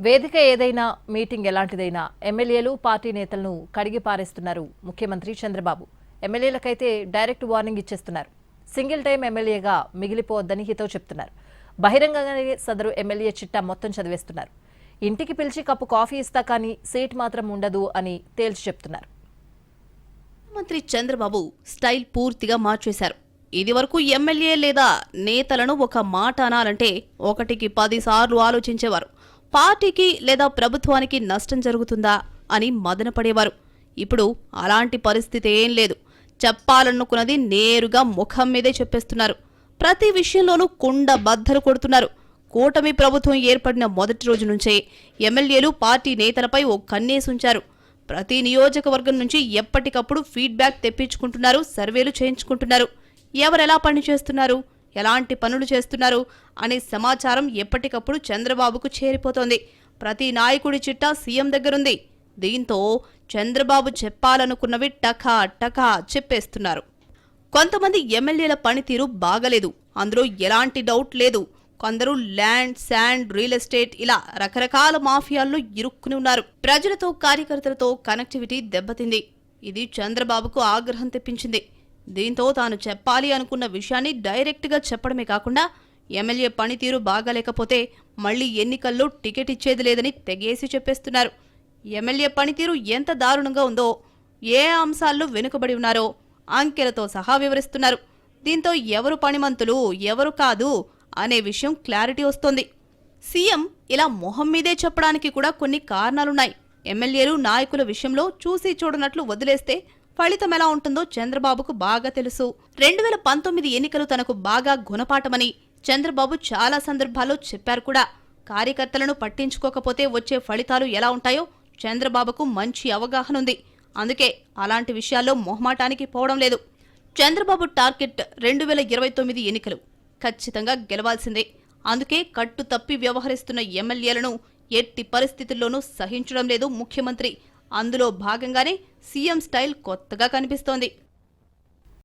వేదిక ఏదైనా మీటింగ్ ఎలాంటిదైనా ఎమ్మెల్యేలు పార్టీ నేతలను కడిగి పారేస్తున్నారు ముఖ్యమంత్రి చంద్రబాబు. ఎమ్మెల్యేలకైతే డైరెక్ట్ వార్నింగ్ ఇచ్చేస్తున్నారు. సింగిల్ టైం ఎమ్మెల్యేగా మిగిలిపోవద్దని హితవు చెప్తున్నారు. బహిరంగంగానే సదరు ఎమ్మెల్యే చిట్టా మొత్తం చదివేస్తున్నారు. ఇంటికి పిలిచి కప్పు కాఫీ ఇస్తా కానీ సీట్ మాత్రం ఉండదు అని తేల్చి చెప్తున్నారు. మంత్రి చంద్రబాబు స్టైల్ పూర్తిగా మార్చేశారు. ఇది వరకు ఎమ్మెల్యే లేదా నేతలను ఒక మాట అనాలంటే 1కి 10 సార్లు ఆలోచించేవారు. పార్టీకి లేదా ప్రభుత్వానికి నష్టం జరుగుతుందా అని మదనపడేవారు. ఇప్పుడు అలాంటి పరిస్థితి ఏం లేదు. చెప్పాలనుకున్నది నేరుగా ముఖం మీదే చెప్పేస్తున్నారు. ప్రతి విషయంలోనూ కుండ బద్దలు కొడుతున్నారు. కూటమి ప్రభుత్వం ఏర్పడిన మొదటి రోజు నుంచే ఎమ్మెల్యేలు పార్టీ నేతలపై ఓ కన్నేసుంచారు. ప్రతి నియోజకవర్గం నుంచి ఎప్పటికప్పుడు ఫీడ్బ్యాక్ తెప్పించుకుంటున్నారు, సర్వేలు చేయించుకుంటున్నారు. ఎవరెలా పని చేస్తున్నారు, ఎలాంటి పనులు చేస్తున్నారు అనే సమాచారం ఎప్పటికప్పుడు చంద్రబాబుకు చేరిపోతోంది. ప్రతి నాయకుడి చిట్టా సీఎం దగ్గరుంది. దీంతో చంద్రబాబు చెప్పాలనుకున్నవి టకా టకా చెప్పేస్తున్నారు. కొంతమంది ఎమ్మెల్యేల పనితీరు బాగలేదు, అందులో ఎలాంటి డౌట్ లేదు. కొందరు ల్యాండ్, శాండ్, రియల్ ఎస్టేట్ ఇలా రకరకాల మాఫియాల్లో ఇరుక్కుని ఉన్నారు. ప్రజలతో, కార్యకర్తలతో కనెక్టివిటీ దెబ్బతింది. ఇది చంద్రబాబుకు ఆగ్రహం తెప్పించింది. దీంతో తాను చెప్పాలి అనుకున్న విషయాన్ని డైరెక్ట్గా చెప్పడమే కాకుండా ఎమ్మెల్యే పనితీరు బాగాలేకపోతే మళ్లీ ఎన్నికల్లో టికెట్ ఇచ్చేది లేదని తెగేసి చెప్పేస్తున్నారు. ఎమ్మెల్యే పనితీరు ఎంత దారుణంగా ఉందో, ఏ అంశాల్లో వెనుకబడి ఉన్నారో అంకెలతో సహా వివరిస్తున్నారు. దీంతో ఎవరు పనిమంతులు, ఎవరు కాదు అనే విషయం క్లారిటీ వస్తోంది. సీఎం ఇలా మొహం మీదే చెప్పడానికి కూడా కొన్ని కారణాలున్నాయి. ఎమ్మెల్యేలు, నాయకుల విషయంలో చూసి చూడనట్లు వదిలేస్తే ఫలితం ఎలా ఉంటుందో చంద్రబాబుకు బాగా తెలుసు. 2019 ఎన్నికలు తనకు బాగా గుణపాఠమని చంద్రబాబు చాలా సందర్భాల్లో చెప్పారు కూడా. కార్యకర్తలను పట్టించుకోకపోతే వచ్చే ఫలితాలు ఎలా ఉంటాయో చంద్రబాబుకు మంచి అవగాహన ఉంది. అందుకే అలాంటి విషయాల్లో మొహమాటానికి పోవడం లేదు. చంద్రబాబు టార్గెట్ 2029 ఎన్నికలు ఖచ్చితంగా గెలవాల్సిందే. అందుకే కట్టు తప్పి వ్యవహరిస్తున్న ఎమ్మెల్యేలను ఎట్టి పరిస్థితుల్లోనూ సహించడం లేదు ముఖ్యమంత్రి. అందులో భాగంగానే సీఎం స్టైల్ కొత్తగా కనిపిస్తోంది.